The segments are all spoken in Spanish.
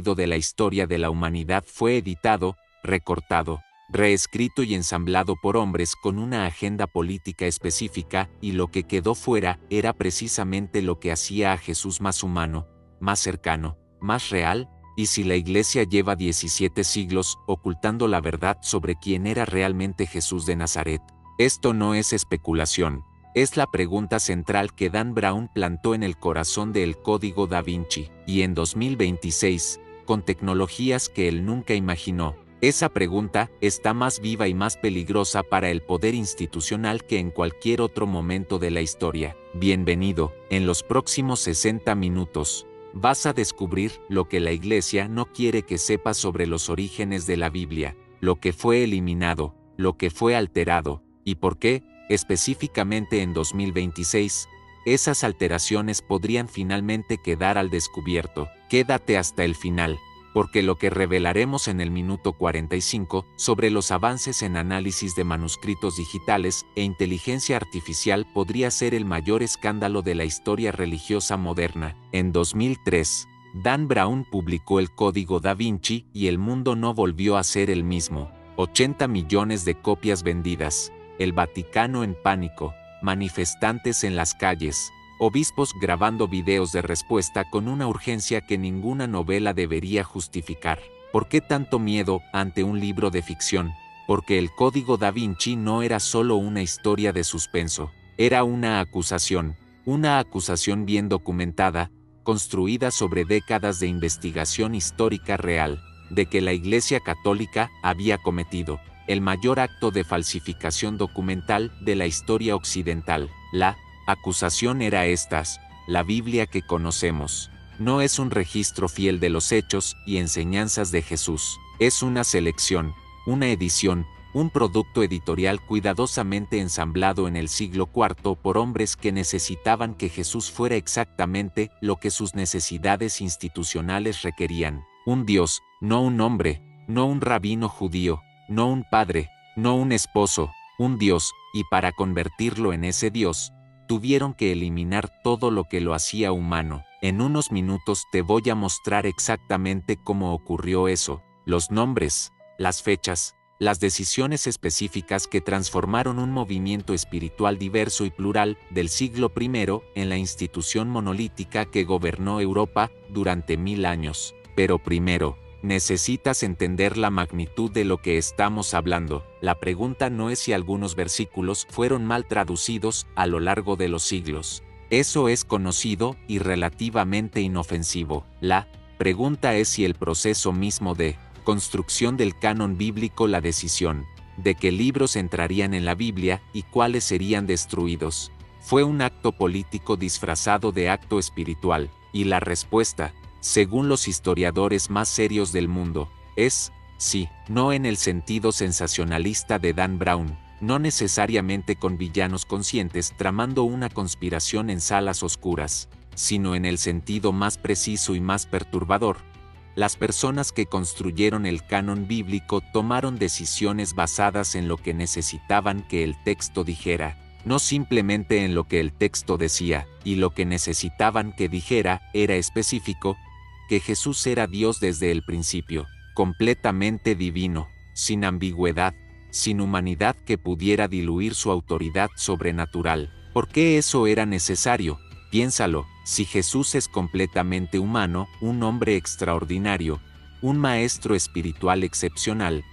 de la historia de la humanidad fue editado, recortado, reescrito y ensamblado por hombres con una agenda política específica, y lo que quedó fuera era precisamente lo que hacía a Jesús más humano, más cercano, más real. Y si la Iglesia lleva 17 siglos ocultando la verdad sobre quién era realmente Jesús de Nazaret, esto no es especulación, es la pregunta central que Dan Brown plantó en el corazón de El Código Da Vinci, y en 2026, con tecnologías que él nunca imaginó, esa pregunta está más viva y más peligrosa para el poder institucional que en cualquier otro momento de la historia. Bienvenido, en los próximos 60 minutos. Vas a descubrir lo que la Iglesia no quiere que sepas sobre los orígenes de la Biblia, lo que fue eliminado, lo que fue alterado, y por qué, específicamente en 2026, esas alteraciones podrían finalmente quedar al descubierto. Quédate hasta el final, porque lo que revelaremos en el minuto 45 sobre los avances en análisis de manuscritos digitales e inteligencia artificial podría ser el mayor escándalo de la historia religiosa moderna. En 2003, Dan Brown publicó El Código Da Vinci y el mundo no volvió a ser el mismo. 80 millones de copias vendidas, el Vaticano en pánico, manifestantes en las calles, obispos grabando videos de respuesta con una urgencia que ninguna novela debería justificar. ¿Por qué tanto miedo ante un libro de ficción? Porque El Código Da Vinci no era solo una historia de suspenso, era una acusación bien documentada, construida sobre décadas de investigación histórica real, de que la Iglesia Católica había cometido el mayor acto de falsificación documental de la historia occidental. La acusación era la Biblia que conocemos no es un registro fiel de los hechos y enseñanzas de Jesús, es una selección, una edición, un producto editorial cuidadosamente ensamblado en el siglo IV por hombres que necesitaban que Jesús fuera exactamente lo que sus necesidades institucionales requerían: un Dios, no un hombre, no un rabino judío, no un padre, no un esposo, un Dios, y para convertirlo en ese Dios, tuvieron que eliminar todo lo que lo hacía humano. En unos minutos te voy a mostrar exactamente cómo ocurrió eso, los nombres, las fechas, las decisiones específicas que transformaron un movimiento espiritual diverso y plural del siglo I en la institución monolítica que gobernó Europa durante 1000 años. Pero primero, necesitas entender la magnitud de lo que estamos hablando. La pregunta no es si algunos versículos fueron mal traducidos a lo largo de los siglos. Eso es conocido y relativamente inofensivo. La pregunta es si el proceso mismo de construcción del canon bíblico, la decisión de qué libros entrarían en la Biblia y cuáles serían destruidos, fue un acto político disfrazado de acto espiritual, y la respuesta, según los historiadores más serios del mundo, es sí, no en el sentido sensacionalista de Dan Brown, no necesariamente con villanos conscientes tramando una conspiración en salas oscuras, sino en el sentido más preciso y más perturbador. Las personas que construyeron el canon bíblico tomaron decisiones basadas en lo que necesitaban que el texto dijera, no simplemente en lo que el texto decía, y lo que necesitaban que dijera era específico, que Jesús era Dios desde el principio, completamente divino, sin ambigüedad, sin humanidad que pudiera diluir su autoridad sobrenatural. ¿Por qué eso era necesario? Piénsalo, si Jesús es completamente humano, un hombre extraordinario, un maestro espiritual excepcional,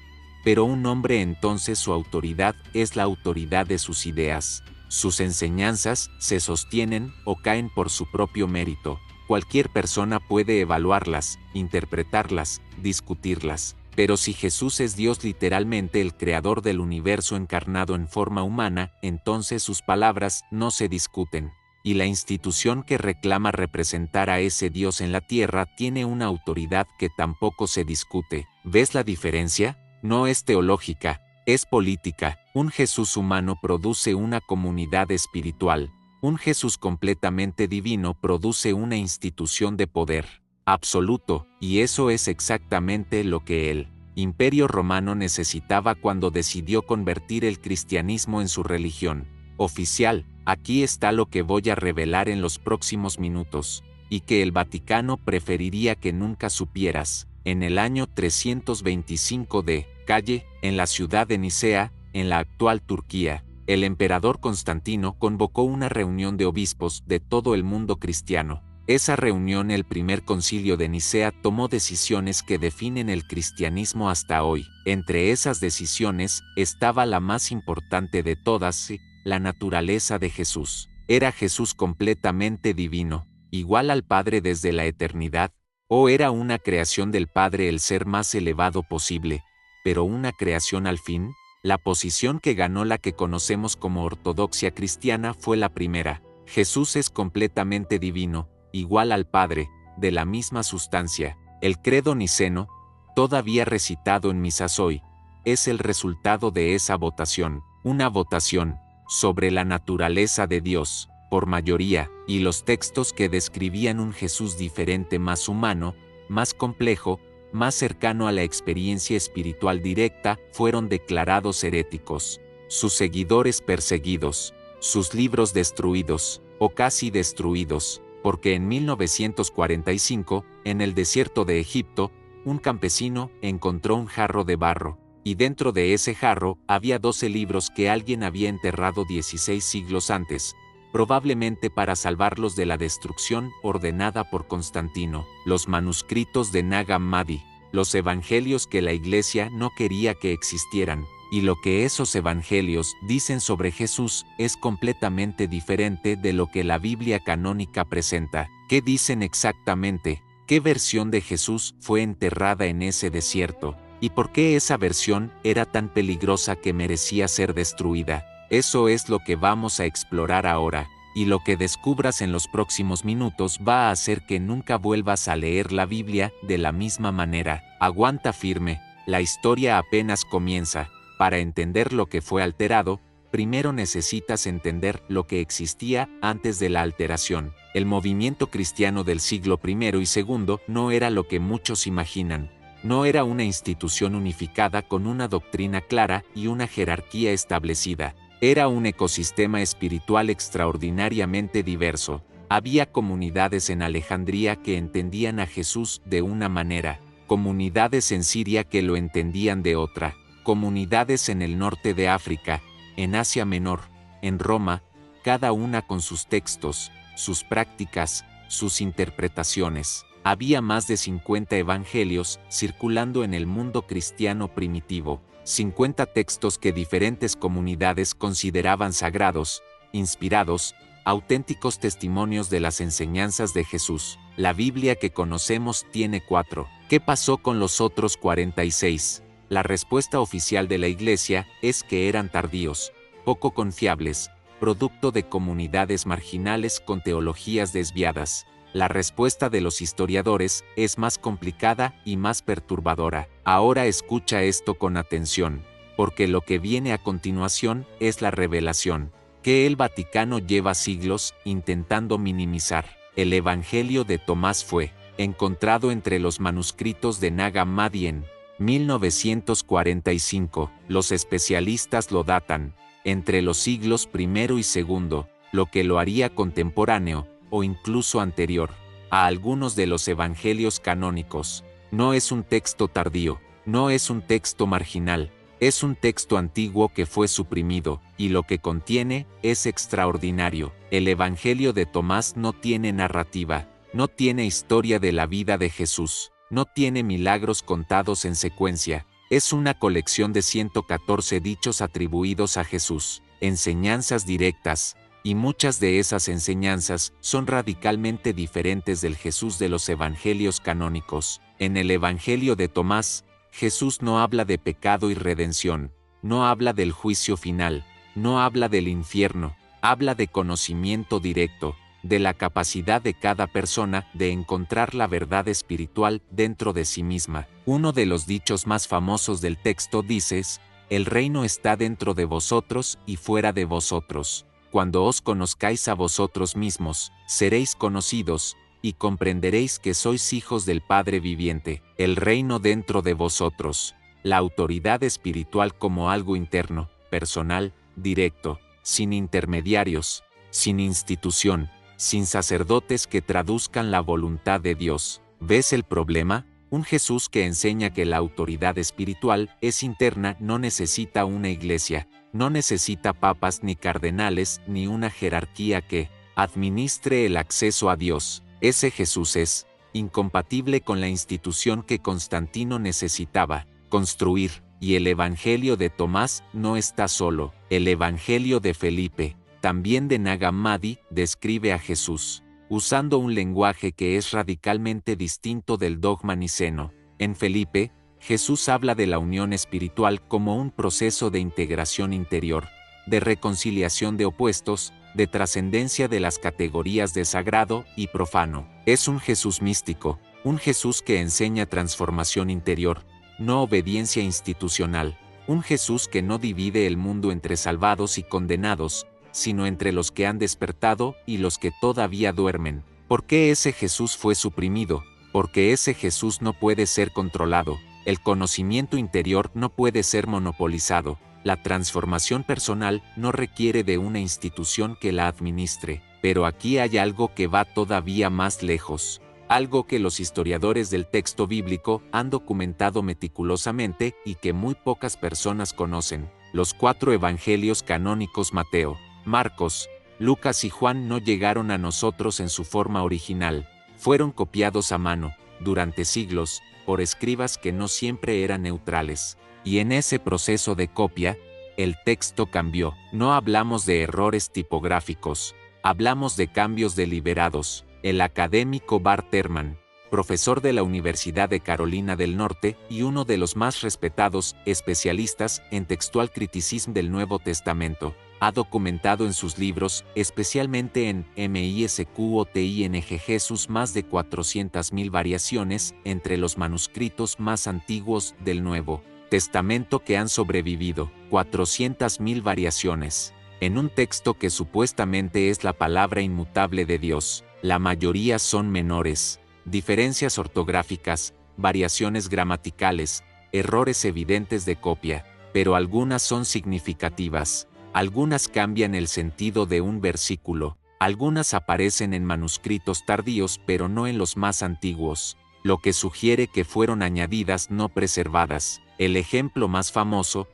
pero un hombre, entonces su autoridad es la autoridad de sus ideas. Sus enseñanzas se sostienen o caen por su propio mérito. Cualquier persona puede evaluarlas, interpretarlas, discutirlas. Pero si Jesús es Dios, literalmente el creador del universo encarnado en forma humana, entonces sus palabras no se discuten. Y la institución que reclama representar a ese Dios en la tierra tiene una autoridad que tampoco se discute. ¿Ves la diferencia? No es teológica, es política. Un Jesús humano produce una comunidad espiritual. Un Jesús completamente divino produce una institución de poder absoluto, y eso es exactamente lo que el Imperio Romano necesitaba cuando decidió convertir el cristianismo en su religión oficial. Aquí está lo que voy a revelar en los próximos minutos. y que el Vaticano preferiría que nunca supieras. En el año 325 de Calle, en la ciudad de Nicea, en la actual Turquía, el emperador Constantino convocó una reunión de obispos de todo el mundo cristiano. Esa reunión, el primer concilio de Nicea, tomó decisiones que definen el cristianismo hasta hoy. Entre esas decisiones estaba la más importante de todas, la naturaleza de Jesús. ¿Era Jesús completamente divino, igual al Padre desde la eternidad? ¿O era una creación del Padre, el ser más elevado posible, pero una creación al fin? La posición que ganó la que conocemos como ortodoxia cristiana fue la primera. Jesús es completamente divino, igual al Padre, de la misma sustancia. El credo niceno, todavía recitado en misas hoy, es el resultado de esa votación, una votación sobre la naturaleza de Dios, por mayoría, y los textos que describían un Jesús diferente, más humano, más complejo, más cercano a la experiencia espiritual directa, fueron declarados heréticos, sus seguidores perseguidos, sus libros destruidos, o casi destruidos, porque en 1945, en el desierto de Egipto, un campesino encontró un jarro de barro, y dentro de ese jarro había 12 libros que alguien había enterrado 16 siglos antes, probablemente para salvarlos de la destrucción ordenada por Constantino. Los manuscritos de Nag Hammadi, los evangelios que la Iglesia no quería que existieran, y lo que esos evangelios dicen sobre Jesús es completamente diferente de lo que la Biblia canónica presenta. ¿Qué dicen exactamente? ¿Qué versión de Jesús fue enterrada en ese desierto? ¿Y por qué esa versión era tan peligrosa que merecía ser destruida? Eso es lo que vamos a explorar ahora, y lo que descubras en los próximos minutos va a hacer que nunca vuelvas a leer la Biblia de la misma manera. Aguanta firme, la historia apenas comienza. Para entender lo que fue alterado, primero necesitas entender lo que existía antes de la alteración. El movimiento cristiano del siglo I y II no era lo que muchos imaginan. No era una institución unificada con una doctrina clara y una jerarquía establecida. Era un ecosistema espiritual extraordinariamente diverso. Había comunidades en Alejandría que entendían a Jesús de una manera, comunidades en Siria que lo entendían de otra, comunidades en el norte de África, en Asia Menor, en Roma, cada una con sus textos, sus prácticas, sus interpretaciones. Había más de 50 evangelios circulando en el mundo cristiano primitivo, 50 textos que diferentes comunidades consideraban sagrados, inspirados, auténticos testimonios de las enseñanzas de Jesús. La Biblia que conocemos tiene 4. ¿Qué pasó con los otros 46? La respuesta oficial de la Iglesia es que eran tardíos, poco confiables, producto de comunidades marginales con teologías desviadas. La respuesta de los historiadores es más complicada y más perturbadora. Ahora escucha esto con atención, porque lo que viene a continuación es la revelación, que el Vaticano lleva siglos intentando minimizar. El Evangelio de Tomás fue encontrado entre los manuscritos de Nag Hammadi en 1945. Los especialistas lo datan entre los siglos I y II, lo que lo haría contemporáneo, o incluso anterior, a algunos de los evangelios canónicos. No es un texto tardío, no es un texto marginal, es un texto antiguo que fue suprimido, y lo que contiene es extraordinario. El Evangelio de Tomás no tiene narrativa, no tiene historia de la vida de Jesús, no tiene milagros contados en secuencia, es una colección de 114 dichos atribuidos a Jesús, enseñanzas directas, y muchas de esas enseñanzas son radicalmente diferentes del Jesús de los evangelios canónicos. En el Evangelio de Tomás, Jesús no habla de pecado y redención, no habla del juicio final, no habla del infierno, habla de conocimiento directo, de la capacidad de cada persona de encontrar la verdad espiritual dentro de sí misma. Uno de los dichos más famosos del texto dice: el reino está dentro de vosotros y fuera de vosotros. Cuando os conozcáis a vosotros mismos, seréis conocidos, y comprenderéis que sois hijos del Padre viviente. El reino dentro de vosotros, la autoridad espiritual como algo interno, personal, directo, sin intermediarios, sin institución, sin sacerdotes que traduzcan la voluntad de Dios. ¿Ves el problema? Un Jesús que enseña que la autoridad espiritual es interna no necesita una iglesia, no necesita papas ni cardenales ni una jerarquía que administre el acceso a Dios. Ese Jesús es incompatible con la institución que Constantino necesitaba construir, y el Evangelio de Tomás no está solo. El Evangelio de Felipe, también de Nag Hammadi, describe a Jesús usando un lenguaje que es radicalmente distinto del dogma niceno. En Felipe, Jesús habla de la unión espiritual como un proceso de integración interior, de reconciliación de opuestos, de trascendencia de las categorías de sagrado y profano. Es un Jesús místico, un Jesús que enseña transformación interior, no obediencia institucional, un Jesús que no divide el mundo entre salvados y condenados, sino entre los que han despertado y los que todavía duermen. ¿Por qué ese Jesús fue suprimido? Porque ese Jesús no puede ser controlado, el conocimiento interior no puede ser monopolizado, la transformación personal no requiere de una institución que la administre. Pero aquí hay algo que va todavía más lejos, algo que los historiadores del texto bíblico han documentado meticulosamente y que muy pocas personas conocen. Los 4 evangelios canónicos Mateo, Marcos, Lucas y Juan no llegaron a nosotros en su forma original, fueron copiados a mano, durante siglos, por escribas que no siempre eran neutrales. Y en ese proceso de copia, el texto cambió. No hablamos de errores tipográficos, hablamos de cambios deliberados. El académico Bart Ehrman, profesor de la Universidad de Carolina del Norte y uno de los más respetados especialistas en textual criticismo del Nuevo Testamento, ha documentado en sus libros, especialmente en MISQOTING Jesús, más de 400.000 variaciones entre los manuscritos más antiguos del Nuevo Testamento que han sobrevivido. 400.000 variaciones. En un texto que supuestamente es la palabra inmutable de Dios, la mayoría son menores, diferencias ortográficas, variaciones gramaticales, errores evidentes de copia, pero algunas son significativas. Algunas cambian el sentido de un versículo, algunas aparecen en manuscritos tardíos pero no en los más antiguos, lo que sugiere que fueron añadidas no preservadas. El ejemplo más famoso,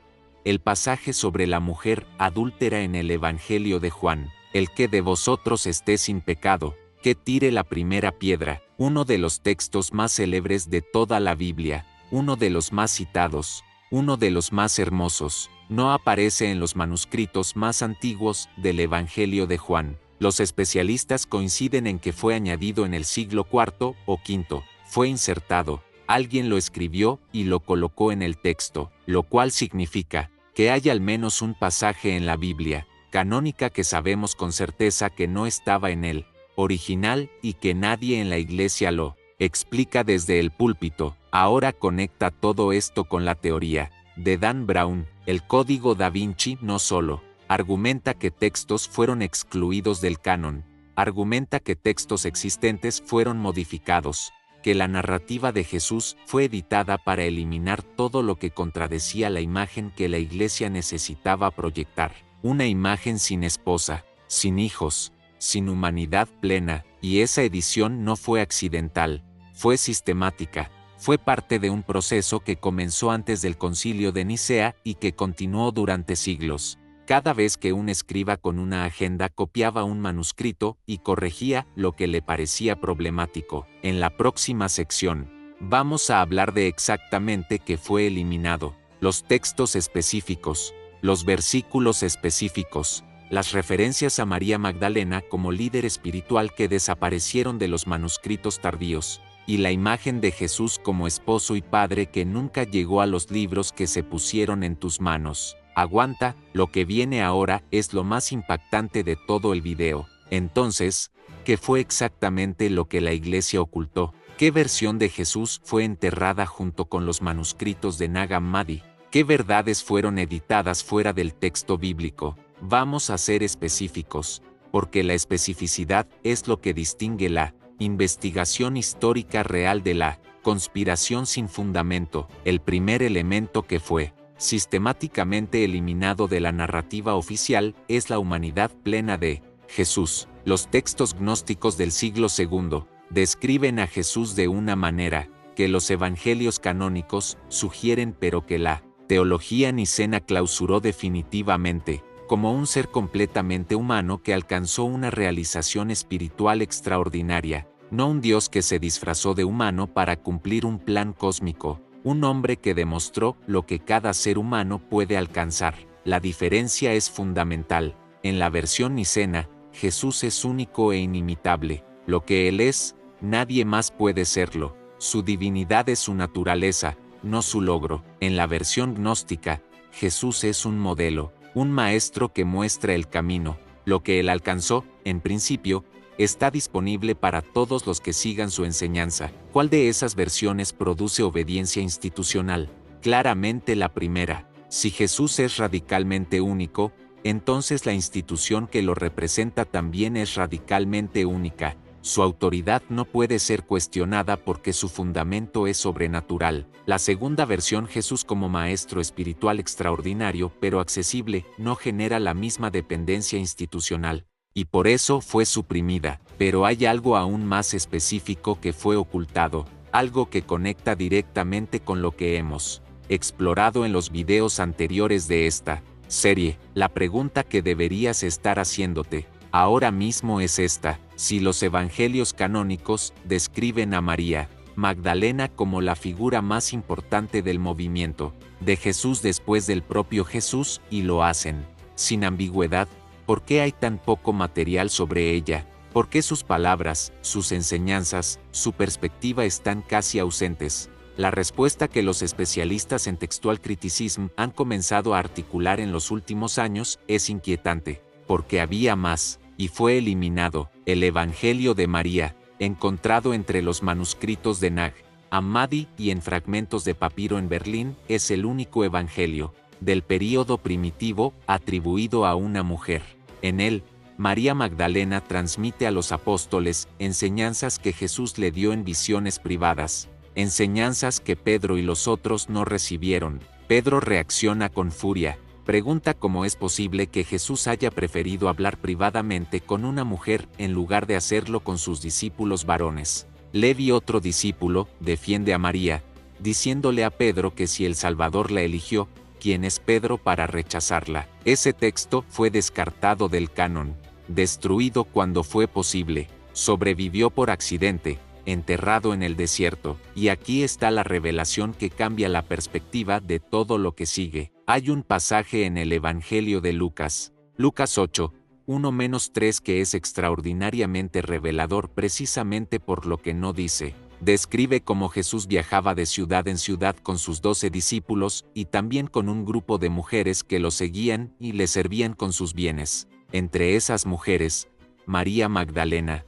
el pasaje sobre la mujer adúltera en el Evangelio de Juan, el que de vosotros esté sin pecado, que tire la primera piedra, uno de los textos más célebres de toda la Biblia, uno de los más citados, uno de los más hermosos, no aparece en los manuscritos más antiguos del Evangelio de Juan. Los especialistas coinciden en que fue añadido en el siglo IV o V, fue insertado, alguien lo escribió y lo colocó en el texto, lo cual significa que hay al menos un pasaje en la Biblia canónica que sabemos con certeza que no estaba en el original y que nadie en la iglesia lo explica desde el púlpito. Ahora conecta todo esto con la teoría de Dan Brown. El Código Da Vinci no solo argumenta que textos fueron excluidos del canon, argumenta que textos existentes fueron modificados, que la narrativa de Jesús fue editada para eliminar todo lo que contradecía la imagen que la iglesia necesitaba proyectar. Una imagen sin esposa, sin hijos, sin humanidad plena, y esa edición no fue accidental, fue sistemática, fue parte de un proceso que comenzó antes del Concilio de Nicea y que continuó durante siglos. Cada vez que un escriba con una agenda copiaba un manuscrito y corregía lo que le parecía problemático. En la próxima sección, vamos a hablar de exactamente qué fue eliminado, los textos específicos, los versículos específicos, las referencias a María Magdalena como líder espiritual que desaparecieron de los manuscritos tardíos, y la imagen de Jesús como esposo y padre que nunca llegó a los libros que se pusieron en tus manos. Aguanta, lo que viene ahora es lo más impactante de todo el video. Entonces, ¿qué fue exactamente lo que la iglesia ocultó? ¿Qué versión de Jesús fue enterrada junto con los manuscritos de Nag Hammadi? ¿Qué verdades fueron editadas fuera del texto bíblico? Vamos a ser específicos, porque la especificidad es lo que distingue la investigación histórica real de la conspiración sin fundamento. El primer elemento que fue sistemáticamente eliminado de la narrativa oficial es la humanidad plena de Jesús. Los textos gnósticos del siglo II describen a Jesús de una manera que los evangelios canónicos sugieren, pero que la teología nicena clausuró definitivamente, como un ser completamente humano que alcanzó una realización espiritual extraordinaria, no un Dios que se disfrazó de humano para cumplir un plan cósmico, un hombre que demostró lo que cada ser humano puede alcanzar. La diferencia es fundamental. En la versión nicena, Jesús es único e inimitable. Lo que Él es, nadie más puede serlo. Su divinidad es su naturaleza, no su logro. En la versión gnóstica, Jesús es un modelo, un maestro que muestra el camino. Lo que Él alcanzó, en principio, está disponible para todos los que sigan su enseñanza. ¿Cuál de esas versiones produce obediencia institucional? Claramente la primera. Si Jesús es radicalmente único, entonces la institución que lo representa también es radicalmente única. Su autoridad no puede ser cuestionada porque su fundamento es sobrenatural. La segunda versión, Jesús como maestro espiritual extraordinario pero accesible, no genera la misma dependencia institucional, y por eso fue suprimida. Pero hay algo aún más específico que fue ocultado, algo que conecta directamente con lo que hemos explorado en los videos anteriores de esta serie. La pregunta que deberías estar haciéndote ahora mismo es esta: si los evangelios canónicos describen a María Magdalena como la figura más importante del movimiento de Jesús después del propio Jesús, y lo hacen sin ambigüedad, ¿por qué hay tan poco material sobre ella? ¿Por qué sus palabras, sus enseñanzas, su perspectiva están casi ausentes? La respuesta que los especialistas en textual criticism han comenzado a articular en los últimos años es inquietante, porque había más, y fue eliminado. El Evangelio de María, encontrado entre los manuscritos de Nag Hammadi y en fragmentos de papiro en Berlín, es el único evangelio del período primitivo atribuido a una mujer. En él, María Magdalena transmite a los apóstoles enseñanzas que Jesús le dio en visiones privadas, enseñanzas que Pedro y los otros no recibieron. Pedro reacciona con furia, pregunta cómo es posible que Jesús haya preferido hablar privadamente con una mujer en lugar de hacerlo con sus discípulos varones. Levi, otro discípulo, defiende a María, diciéndole a Pedro que si el Salvador la eligió, ¿quién es Pedro para rechazarla? Ese texto fue descartado del canon, destruido cuando fue posible, sobrevivió por accidente, enterrado en el desierto, y aquí está la revelación que cambia la perspectiva de todo lo que sigue. Hay un pasaje en el Evangelio de Lucas, Lucas 8, 1-3, que es extraordinariamente revelador precisamente por lo que no dice. Describe cómo Jesús viajaba de ciudad en ciudad con sus 12 discípulos y también con un grupo de mujeres que lo seguían y le servían con sus bienes. Entre esas mujeres, María Magdalena,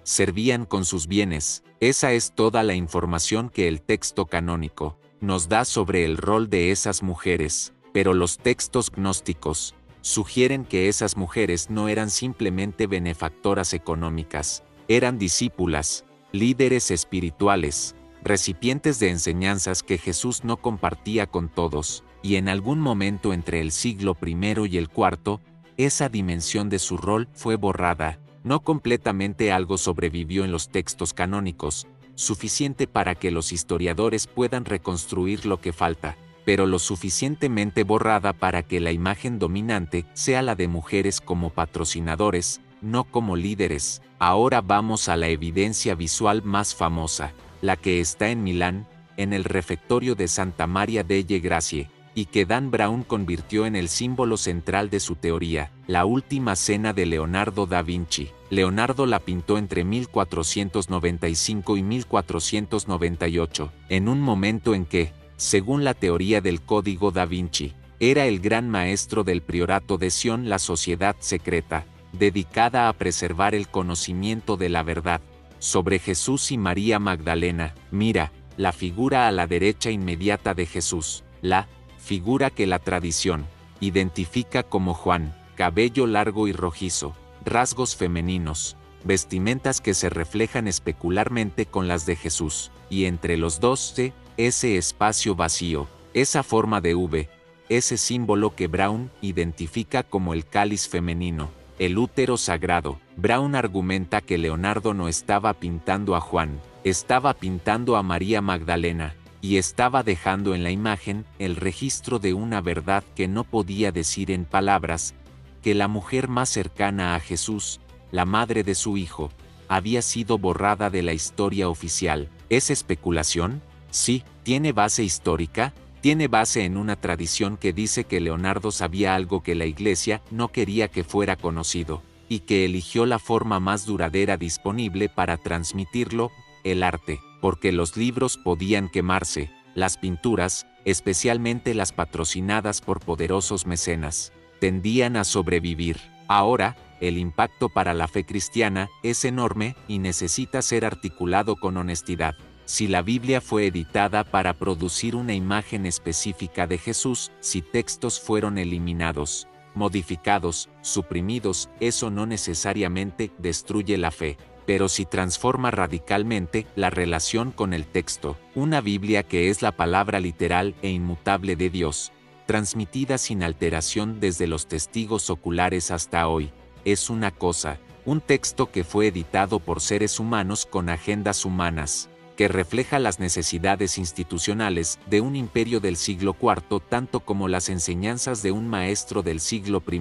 servían con sus bienes. Esa es toda la información que el texto canónico nos da sobre el rol de esas mujeres, pero los textos gnósticos sugieren que esas mujeres no eran simplemente benefactoras económicas, eran discípulas, líderes espirituales, recipientes de enseñanzas que Jesús no compartía con todos, y en algún momento entre el siglo I y el IV, esa dimensión de su rol fue borrada. No completamente, algo sobrevivió en los textos canónicos, suficiente para que los historiadores puedan reconstruir lo que falta, pero lo suficientemente borrada para que la imagen dominante sea la de mujeres como patrocinadores, no como líderes. Ahora vamos a la evidencia visual más famosa, la que está en Milán, en el refectorio de Santa Maria delle Grazie, y que Dan Brown convirtió en el símbolo central de su teoría, la Última Cena de Leonardo da Vinci. Leonardo la pintó entre 1495 y 1498, en un momento en que, según la teoría del Código da Vinci, era el gran maestro del priorato de Sion, la sociedad secreta, dedicada a preservar el conocimiento de la verdad sobre Jesús y María Magdalena. Mira, la figura a la derecha inmediata de Jesús, la figura que la tradición identifica como Juan, cabello largo y rojizo, rasgos femeninos, vestimentas que se reflejan especularmente con las de Jesús, y entre los dos ese espacio vacío, esa forma de V, ese símbolo que Brown identifica como el cáliz femenino. El útero sagrado. Brown argumenta que Leonardo no estaba pintando a Juan, estaba pintando a María Magdalena, y estaba dejando en la imagen el registro de una verdad que no podía decir en palabras, que la mujer más cercana a Jesús, la madre de su hijo, había sido borrada de la historia oficial. ¿Es especulación? Sí. ¿Tiene base histórica? Tiene base en una tradición que dice que Leonardo sabía algo que la Iglesia no quería que fuera conocido, y que eligió la forma más duradera disponible para transmitirlo, el arte, porque los libros podían quemarse, las pinturas, especialmente las patrocinadas por poderosos mecenas, tendían a sobrevivir. Ahora, el impacto para la fe cristiana es enorme y necesita ser articulado con honestidad. Si la Biblia fue editada para producir una imagen específica de Jesús, si textos fueron eliminados, modificados, suprimidos, eso no necesariamente destruye la fe, pero sí transforma radicalmente la relación con el texto. Una Biblia que es la palabra literal e inmutable de Dios, transmitida sin alteración desde los testigos oculares hasta hoy, es una cosa, un texto que fue editado por seres humanos con agendas humanas, que refleja las necesidades institucionales de un imperio del siglo IV tanto como las enseñanzas de un maestro del siglo I.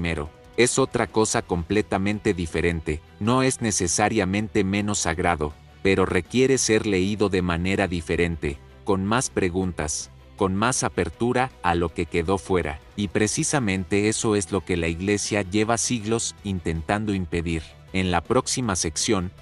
Es otra cosa completamente diferente, no es necesariamente menos sagrado, pero requiere ser leído de manera diferente, con más preguntas, con más apertura a lo que quedó fuera, y precisamente eso es lo que la Iglesia lleva siglos intentando impedir. En la próxima sección,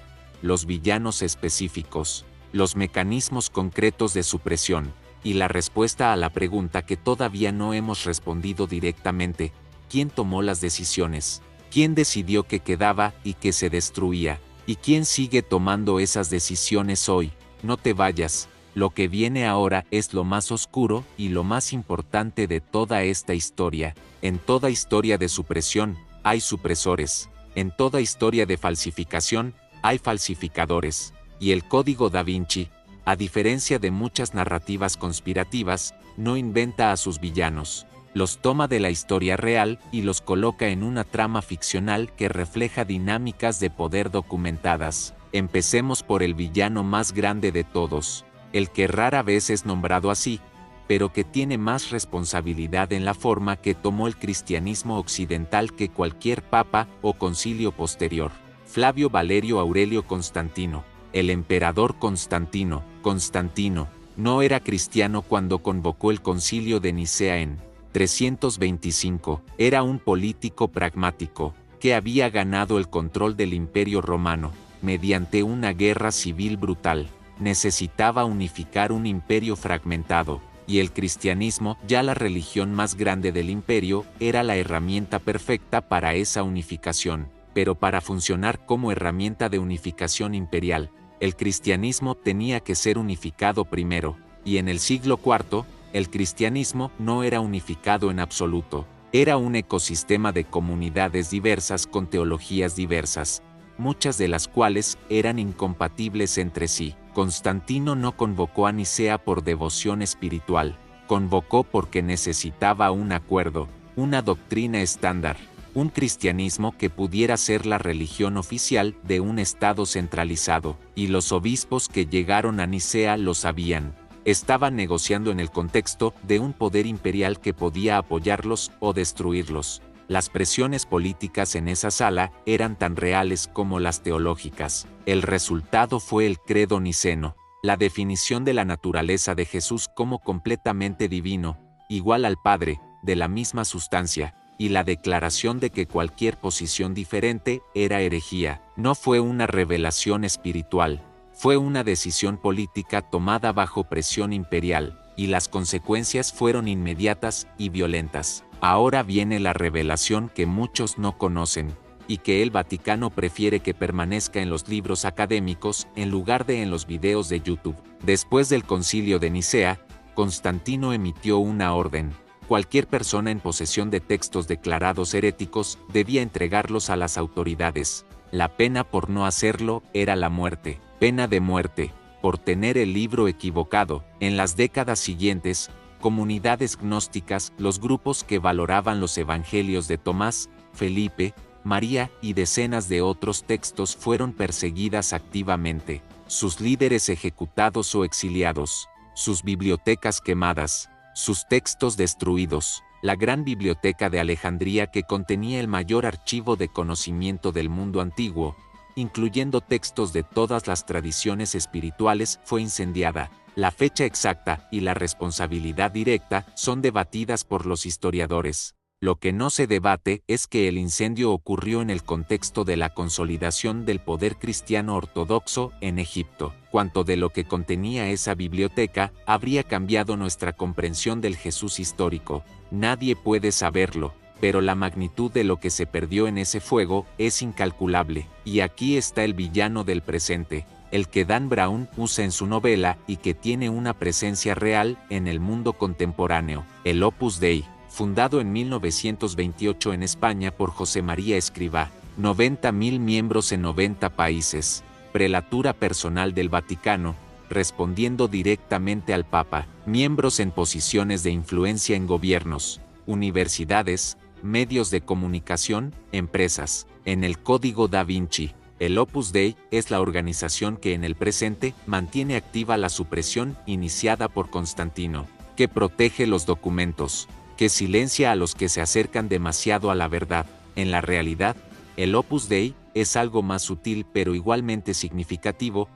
los villanos específicos, los mecanismos concretos de supresión, y la respuesta a la pregunta que todavía no hemos respondido directamente: ¿quién tomó las decisiones? ¿Quién decidió que quedaba y que se destruía? ¿Y quién sigue tomando esas decisiones hoy? No te vayas, lo que viene ahora es lo más oscuro y lo más importante de toda esta historia. En toda historia de supresión, hay supresores. En toda historia de falsificación, hay falsificadores. Y el Código Da Vinci, a diferencia de muchas narrativas conspirativas, no inventa a sus villanos. Los toma de la historia real y los coloca en una trama ficcional que refleja dinámicas de poder documentadas. Empecemos por el villano más grande de todos, el que rara vez es nombrado así, pero que tiene más responsabilidad en la forma que tomó el cristianismo occidental que cualquier papa o concilio posterior. Flavio Valerio Aurelio Constantino. El emperador Constantino. Constantino no era cristiano cuando convocó el concilio de Nicea en 325. Era un político pragmático, que había ganado el control del Imperio Romano, mediante una guerra civil brutal. Necesitaba unificar un imperio fragmentado, y el cristianismo, ya la religión más grande del imperio, era la herramienta perfecta para esa unificación. Pero para funcionar como herramienta de unificación imperial, el cristianismo tenía que ser unificado primero, y en el siglo IV, el cristianismo no era unificado en absoluto. Era un ecosistema de comunidades diversas con teologías diversas, muchas de las cuales eran incompatibles entre sí. Constantino no convocó a Nicea por devoción espiritual, convocó porque necesitaba un acuerdo, una doctrina estándar, un cristianismo que pudiera ser la religión oficial de un estado centralizado, y los obispos que llegaron a Nicea lo sabían. Estaban negociando en el contexto de un poder imperial que podía apoyarlos o destruirlos. Las presiones políticas en esa sala eran tan reales como las teológicas. El resultado fue el credo niceno, la definición de la naturaleza de Jesús como completamente divino, igual al Padre, de la misma sustancia, y la declaración de que cualquier posición diferente era herejía. No fue una revelación espiritual, fue una decisión política tomada bajo presión imperial, y las consecuencias fueron inmediatas y violentas. Ahora viene la revelación que muchos no conocen, y que el Vaticano prefiere que permanezca en los libros académicos en lugar de en los videos de YouTube. Después del Concilio de Nicea, Constantino emitió una orden. Cualquier persona en posesión de textos declarados heréticos debía entregarlos a las autoridades. La pena por no hacerlo era la muerte, pena de muerte, por tener el libro equivocado. En las décadas siguientes, comunidades gnósticas, los grupos que valoraban los evangelios de Tomás, Felipe, María y decenas de otros textos fueron perseguidas activamente, sus líderes ejecutados o exiliados, sus bibliotecas quemadas, sus textos destruidos. La gran biblioteca de Alejandría, que contenía el mayor archivo de conocimiento del mundo antiguo, incluyendo textos de todas las tradiciones espirituales, fue incendiada. La fecha exacta y la responsabilidad directa son debatidas por los historiadores. Lo que no se debate es que el incendio ocurrió en el contexto de la consolidación del poder cristiano ortodoxo en Egipto. Cuanto de lo que contenía esa biblioteca habría cambiado nuestra comprensión del Jesús histórico, nadie puede saberlo, pero la magnitud de lo que se perdió en ese fuego es incalculable. Y aquí está el villano del presente, el que Dan Brown usa en su novela y que tiene una presencia real en el mundo contemporáneo, el Opus Dei. Fundado en 1928 en España por José María Escrivá, 90.000 miembros en 90 países, prelatura personal del Vaticano, respondiendo directamente al Papa, miembros en posiciones de influencia en gobiernos, universidades, medios de comunicación, empresas. En el Código Da Vinci, el Opus Dei es la organización que en el presente mantiene activa la supresión iniciada por Constantino, que protege los documentos, que silencia a los que se acercan demasiado a la verdad. En la realidad, el Opus Dei es algo más sutil pero igualmente significativo,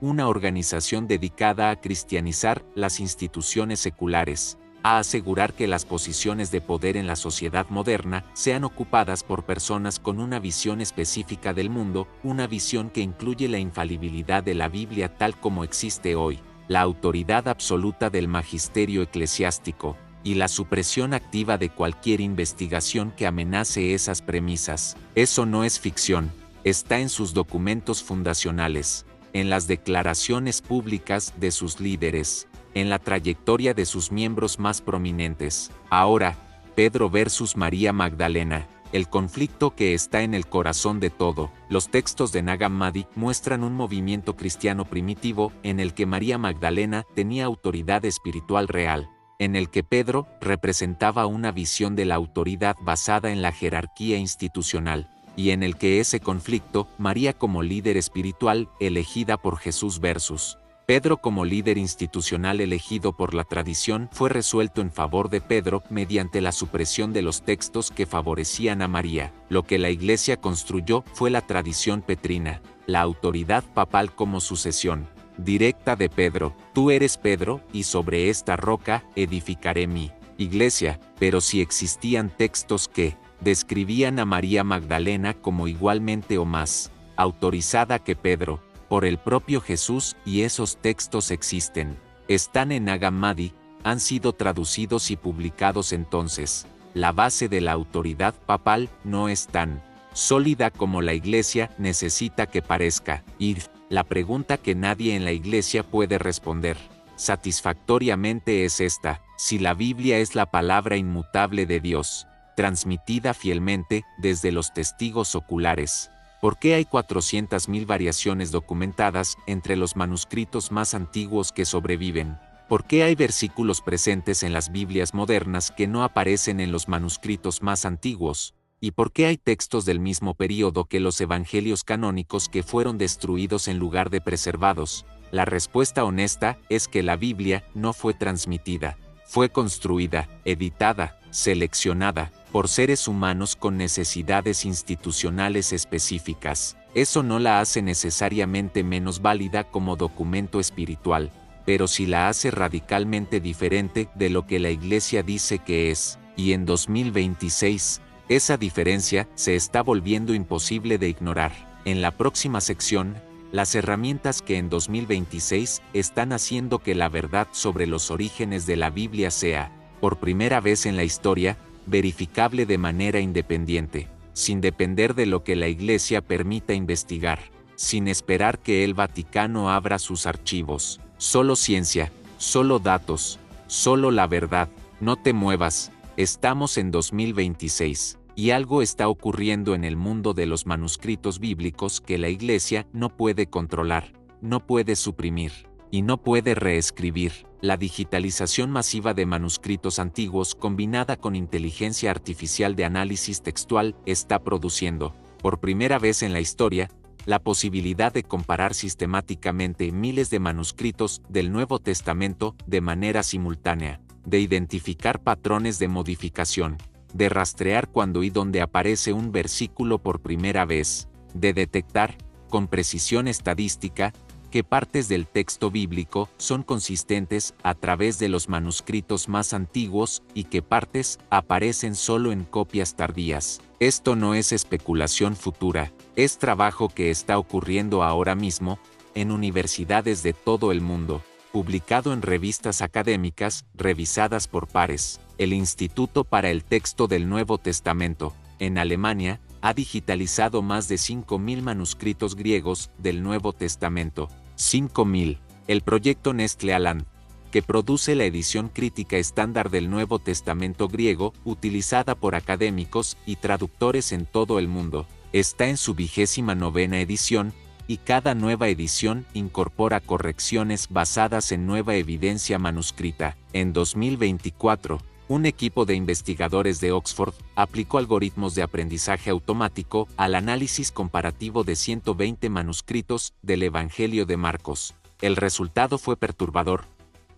una organización dedicada a cristianizar las instituciones seculares, a asegurar que las posiciones de poder en la sociedad moderna sean ocupadas por personas con una visión específica del mundo, una visión que incluye la infalibilidad de la Biblia tal como existe hoy, la autoridad absoluta del magisterio eclesiástico, y la supresión activa de cualquier investigación que amenace esas premisas. Eso no es ficción, está en sus documentos fundacionales, en las declaraciones públicas de sus líderes, en la trayectoria de sus miembros más prominentes. Ahora, Pedro versus María Magdalena, el conflicto que está en el corazón de todo. Los textos de Nag Hammadi muestran un movimiento cristiano primitivo en el que María Magdalena tenía autoridad espiritual real, en el que Pedro representaba una visión de la autoridad basada en la jerarquía institucional, y en el que ese conflicto, María como líder espiritual elegida por Jesús versus Pedro como líder institucional elegido por la tradición, fue resuelto en favor de Pedro mediante la supresión de los textos que favorecían a María. Lo que la Iglesia construyó fue la tradición petrina, la autoridad papal como sucesión directa de Pedro. Tú eres Pedro, y sobre esta roca edificaré mi iglesia. Pero si existían textos que describían a María Magdalena como igualmente o más autorizada que Pedro, por el propio Jesús, y esos textos existen, están en Nag Hammadi, han sido traducidos y publicados, entonces, la base de la autoridad papal no es tan sólida como la Iglesia necesita que parezca. Y la pregunta que nadie en la Iglesia puede responder satisfactoriamente es esta: si la Biblia es la palabra inmutable de Dios, transmitida fielmente desde los testigos oculares, ¿por qué hay 400.000 variaciones documentadas entre los manuscritos más antiguos que sobreviven? ¿Por qué hay versículos presentes en las Biblias modernas que no aparecen en los manuscritos más antiguos? ¿Y por qué hay textos del mismo período que los evangelios canónicos que fueron destruidos en lugar de preservados? La respuesta honesta es que la Biblia no fue transmitida, fue construida, editada, seleccionada, por seres humanos con necesidades institucionales específicas. Eso no la hace necesariamente menos válida como documento espiritual, pero sí la hace radicalmente diferente de lo que la Iglesia dice que es, y en 2026, esa diferencia se está volviendo imposible de ignorar. En la próxima sección, las herramientas que en 2026 están haciendo que la verdad sobre los orígenes de la Biblia sea, por primera vez en la historia, verificable de manera independiente, sin depender de lo que la Iglesia permita investigar, sin esperar que el Vaticano abra sus archivos. Solo ciencia, solo datos, solo la verdad. No te muevas, estamos en 2026, y algo está ocurriendo en el mundo de los manuscritos bíblicos que la Iglesia no puede controlar, no puede suprimir. y no puede reescribir. La digitalización masiva de manuscritos antiguos combinada con inteligencia artificial de análisis textual está produciendo, por primera vez en la historia, la posibilidad de comparar sistemáticamente miles de manuscritos del Nuevo Testamento de manera simultánea, de identificar patrones de modificación, de rastrear cuándo y dónde aparece un versículo por primera vez, de detectar, con precisión estadística, qué partes del texto bíblico son consistentes a través de los manuscritos más antiguos y qué partes aparecen solo en copias tardías. Esto no es especulación futura, es trabajo que está ocurriendo ahora mismo, en universidades de todo el mundo, publicado en revistas académicas, revisadas por pares. El Instituto para el Texto del Nuevo Testamento, en Alemania, ha digitalizado más de 5.000 manuscritos griegos del Nuevo Testamento. 5.000. El proyecto Nestle Aland, que produce la edición crítica estándar del Nuevo Testamento griego, utilizada por académicos y traductores en todo el mundo, está en su 29ª edición, y cada nueva edición incorpora correcciones basadas en nueva evidencia manuscrita. En 2024, un equipo de investigadores de Oxford aplicó algoritmos de aprendizaje automático al análisis comparativo de 120 manuscritos del Evangelio de Marcos. El resultado fue perturbador.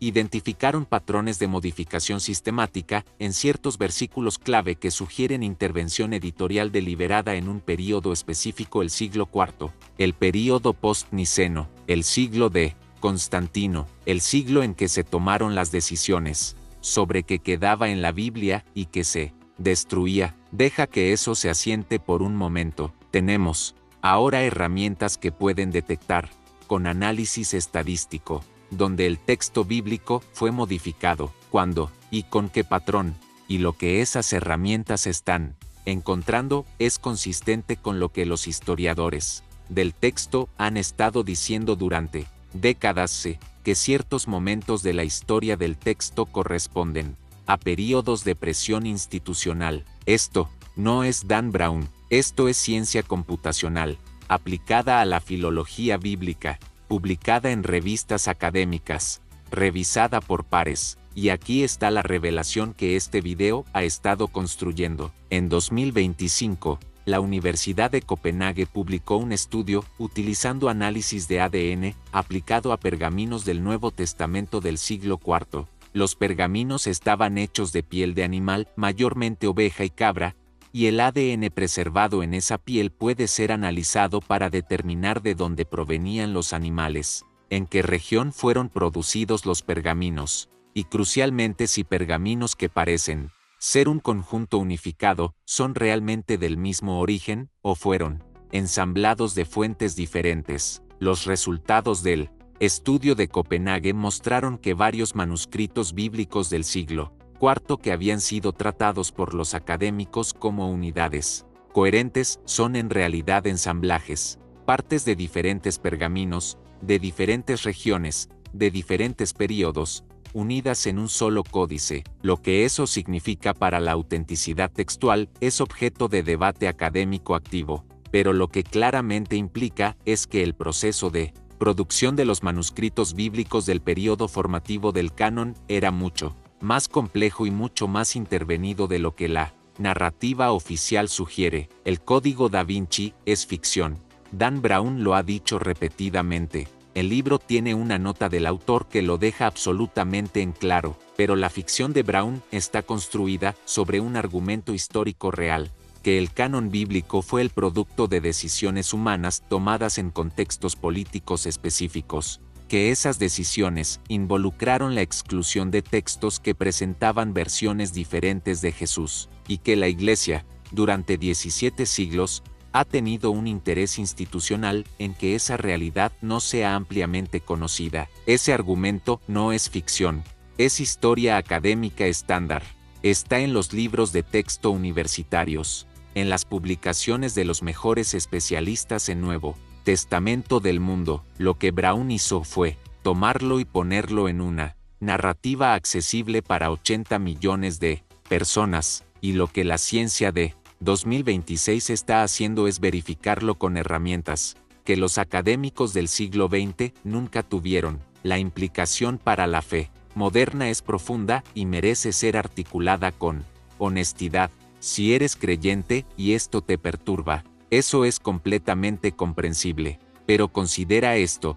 Identificaron patrones de modificación sistemática en ciertos versículos clave que sugieren intervención editorial deliberada en un período específico, el siglo IV, el período post-niceno, el siglo de Constantino, el siglo en que se tomaron las decisiones sobre qué quedaba en la Biblia y qué se destruía. Deja que eso se asiente por un momento. Tenemos ahora herramientas que pueden detectar, con análisis estadístico, donde el texto bíblico fue modificado, cuándo y con qué patrón, y lo que esas herramientas están encontrando es consistente con lo que los historiadores del texto han estado diciendo durante décadas, que ciertos momentos de la historia del texto corresponden a períodos de presión institucional. Esto no es Dan Brown, esto es ciencia computacional, aplicada a la filología bíblica, publicada en revistas académicas, revisada por pares, y aquí está la revelación que este video ha estado construyendo. En 2025, la Universidad de Copenhague publicó un estudio utilizando análisis de ADN aplicado a pergaminos del Nuevo Testamento del siglo IV. Los pergaminos estaban hechos de piel de animal, mayormente oveja y cabra, y el ADN preservado en esa piel puede ser analizado para determinar de dónde provenían los animales, en qué región fueron producidos los pergaminos, y crucialmente si pergaminos que parecen ser un conjunto unificado son realmente del mismo origen o fueron ensamblados de fuentes diferentes. Los resultados del estudio de Copenhague mostraron que varios manuscritos bíblicos del siglo IV que habían sido tratados por los académicos como unidades coherentes son en realidad ensamblajes, partes de diferentes pergaminos, de diferentes regiones, de diferentes períodos, unidas en un solo códice. Lo que eso significa para la autenticidad textual es objeto de debate académico activo, pero lo que claramente implica es que el proceso de producción de los manuscritos bíblicos del período formativo del canon era mucho más complejo y mucho más intervenido de lo que la narrativa oficial sugiere. El Código Da Vinci es ficción. Dan Brown lo ha dicho repetidamente. El libro tiene una nota del autor que lo deja absolutamente en claro, pero la ficción de Brown está construida sobre un argumento histórico real, que el canon bíblico fue el producto de decisiones humanas tomadas en contextos políticos específicos, que esas decisiones involucraron la exclusión de textos que presentaban versiones diferentes de Jesús, y que la Iglesia, durante 17 siglos, ha tenido un interés institucional en que esa realidad no sea ampliamente conocida. Ese argumento no es ficción, es historia académica estándar. Está en los libros de texto universitarios, en las publicaciones de los mejores especialistas en Nuevo Testamento del mundo. Lo que Brown hizo fue tomarlo y ponerlo en una narrativa accesible para 80 millones de personas, y lo que la ciencia de 2026 está haciendo es verificarlo con herramientas que los académicos del siglo XX nunca tuvieron. La implicación para la fe moderna es profunda y merece ser articulada con honestidad. Si eres creyente y esto te perturba, eso es completamente comprensible. Pero considera esto: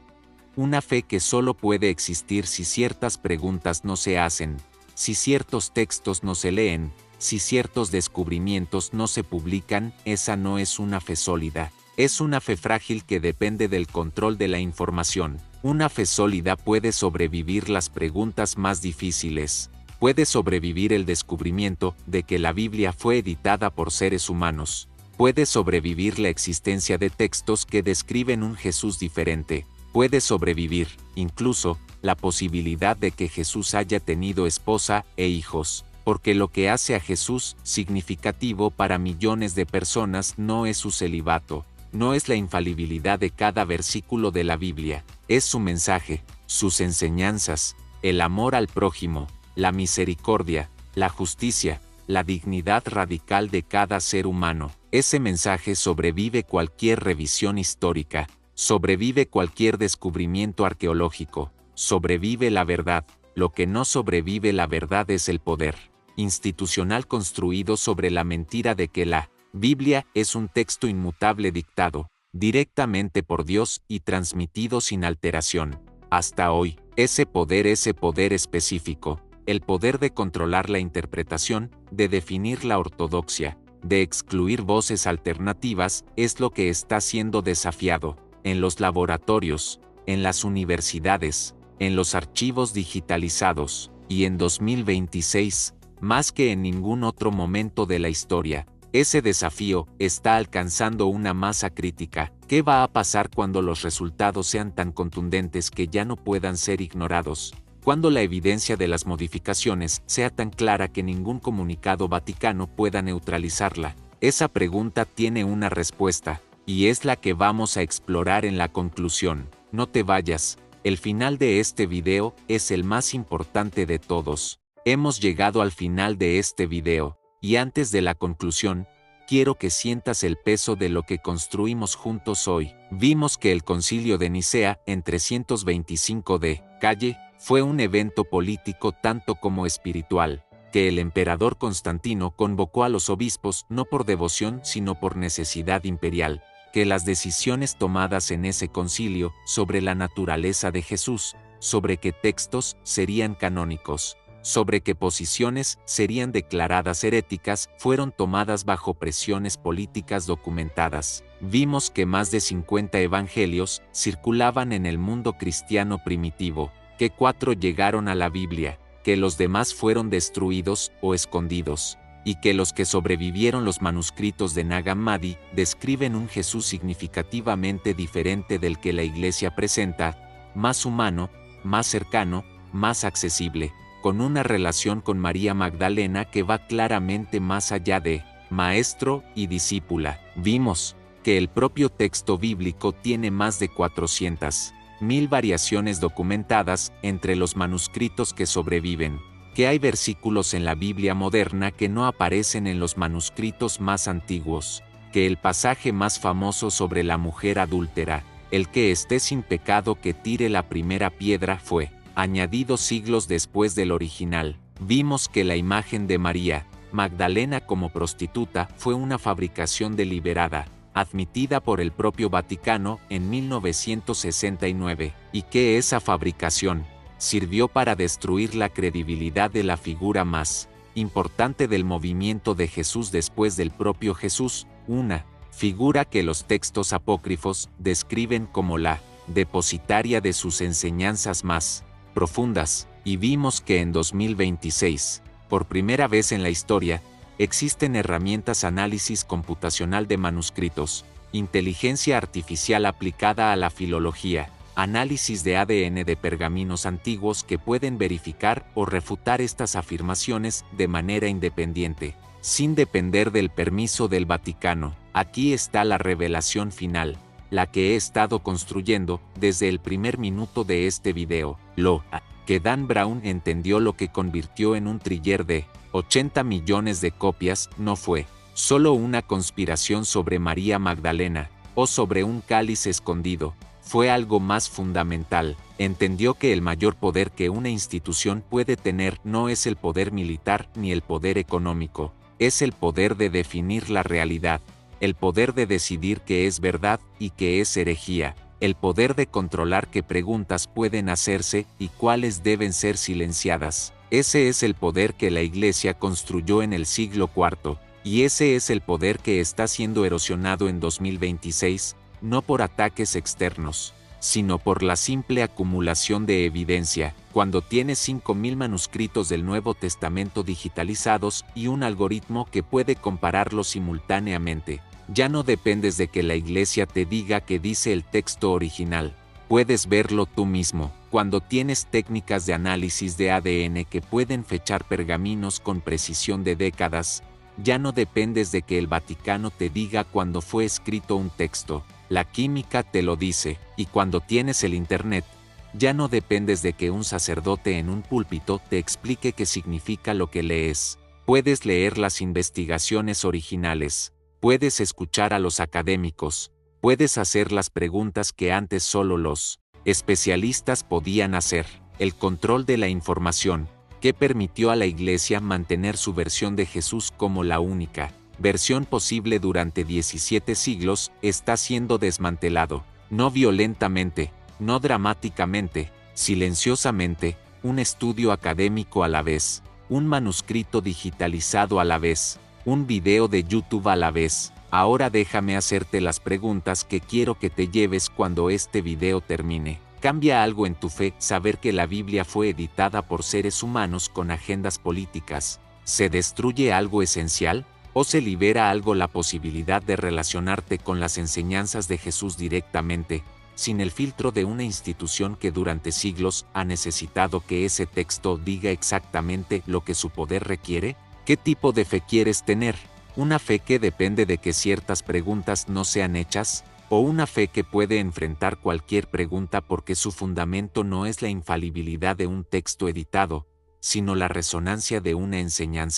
una fe que solo puede existir si ciertas preguntas no se hacen, si ciertos textos no se leen, si ciertos descubrimientos no se publican, esa no es una fe sólida. Es una fe frágil que depende del control de la información. Una fe sólida puede sobrevivir las preguntas más difíciles. Puede sobrevivir el descubrimiento de que la Biblia fue editada por seres humanos. Puede sobrevivir la existencia de textos que describen un Jesús diferente. Puede sobrevivir, incluso, la posibilidad de que Jesús haya tenido esposa e hijos. Porque lo que hace a Jesús significativo para millones de personas no es su celibato, no es la infalibilidad de cada versículo de la Biblia, es su mensaje, sus enseñanzas, el amor al prójimo, la misericordia, la justicia, la dignidad radical de cada ser humano. Ese mensaje sobrevive cualquier revisión histórica, sobrevive cualquier descubrimiento arqueológico, sobrevive la verdad. Lo que no sobrevive la verdad es el poder institucional construido sobre la mentira de que la Biblia es un texto inmutable dictado directamente por Dios y transmitido sin alteración. Hasta hoy, ese poder específico, el poder de controlar la interpretación, de definir la ortodoxia, de excluir voces alternativas, es lo que está siendo desafiado en los laboratorios, en las universidades, en los archivos digitalizados, y en 2026, más que en ningún otro momento de la historia. Ese desafío está alcanzando una masa crítica. ¿Qué va a pasar cuando los resultados sean tan contundentes que ya no puedan ser ignorados? Cuando la evidencia de las modificaciones sea tan clara que ningún comunicado vaticano pueda neutralizarla. Esa pregunta tiene una respuesta, y es la que vamos a explorar en la conclusión. No te vayas, el final de este video es el más importante de todos. Hemos llegado al final de este video. Y antes de la conclusión, quiero que sientas el peso de lo que construimos juntos hoy. Vimos que el Concilio de Nicea, en 325 d. Calle, fue un evento político tanto como espiritual, que el emperador Constantino convocó a los obispos no por devoción sino por necesidad imperial, que las decisiones tomadas en ese concilio sobre la naturaleza de Jesús, sobre qué textos serían canónicos, sobre qué posiciones serían declaradas heréticas, fueron tomadas bajo presiones políticas documentadas. Vimos que más de 50 evangelios circulaban en el mundo cristiano primitivo, que 4 llegaron a la Biblia, que los demás fueron destruidos o escondidos, y que los que sobrevivieron los manuscritos de Nag Hammadi describen un Jesús significativamente diferente del que la Iglesia presenta, más humano, más cercano, más accesible, con una relación con María Magdalena que va claramente más allá de maestro y discípula. Vimos que el propio texto bíblico tiene más de 400,000 variaciones documentadas entre los manuscritos que sobreviven, que hay versículos en la Biblia moderna que no aparecen en los manuscritos más antiguos, que el pasaje más famoso sobre la mujer adúltera, el que esté sin pecado que tire la primera piedra, fue añadido siglos después del original. Vimos que la imagen de María Magdalena como prostituta fue una fabricación deliberada, admitida por el propio Vaticano en 1969, y que esa fabricación sirvió para destruir la credibilidad de la figura más importante del movimiento de Jesús después del propio Jesús, una figura que los textos apócrifos describen como la depositaria de sus enseñanzas más profundas. Y vimos que en 2026, por primera vez en la historia, existen herramientas análisis computacional de manuscritos, inteligencia artificial aplicada a la filología, análisis de ADN de pergaminos antiguos que pueden verificar o refutar estas afirmaciones de manera independiente, sin depender del permiso del Vaticano. Aquí está la revelación final, la que he estado construyendo desde el primer minuto de este video. Lo que Dan Brown entendió, lo que convirtió en un thriller de 80 millones de copias, no fue solo una conspiración sobre María Magdalena, o sobre un cáliz escondido, fue algo más fundamental. Entendió que el mayor poder que una institución puede tener no es el poder militar ni el poder económico, es el poder de definir la realidad, el poder de decidir qué es verdad y qué es herejía, el poder de controlar qué preguntas pueden hacerse y cuáles deben ser silenciadas. Ese es el poder que la Iglesia construyó en el siglo IV, y ese es el poder que está siendo erosionado en 2026, no por ataques externos, sino por la simple acumulación de evidencia. Cuando tienes 5.000 manuscritos del Nuevo Testamento digitalizados y un algoritmo que puede compararlos simultáneamente, ya no dependes de que la Iglesia te diga qué dice el texto original. Puedes verlo tú mismo. Cuando tienes técnicas de análisis de ADN que pueden fechar pergaminos con precisión de décadas, ya no dependes de que el Vaticano te diga cuándo fue escrito un texto. La química te lo dice. Y cuando tienes el Internet, ya no dependes de que un sacerdote en un púlpito te explique qué significa lo que lees. Puedes leer las investigaciones originales. Puedes escuchar a los académicos. Puedes hacer las preguntas que antes solo los especialistas podían hacer. El control de la información, que permitió a la Iglesia mantener su versión de Jesús como la única versión posible durante 17 siglos, está siendo desmantelado. No violentamente, no dramáticamente, silenciosamente, un estudio académico a la vez, un manuscrito digitalizado a la vez, un video de YouTube a la vez. Ahora déjame hacerte las preguntas que quiero que te lleves cuando este video termine. ¿Cambia algo en tu fe saber que la Biblia fue editada por seres humanos con agendas políticas? ¿Se destruye algo esencial? ¿O se libera algo la posibilidad de relacionarte con las enseñanzas de Jesús directamente, sin el filtro de una institución que durante siglos ha necesitado que ese texto diga exactamente lo que su poder requiere? ¿Qué tipo de fe quieres tener? ¿Una fe que depende de que ciertas preguntas no sean hechas? ¿O una fe que puede enfrentar cualquier pregunta porque su fundamento no es la infalibilidad de un texto editado, sino la resonancia de una enseñanza?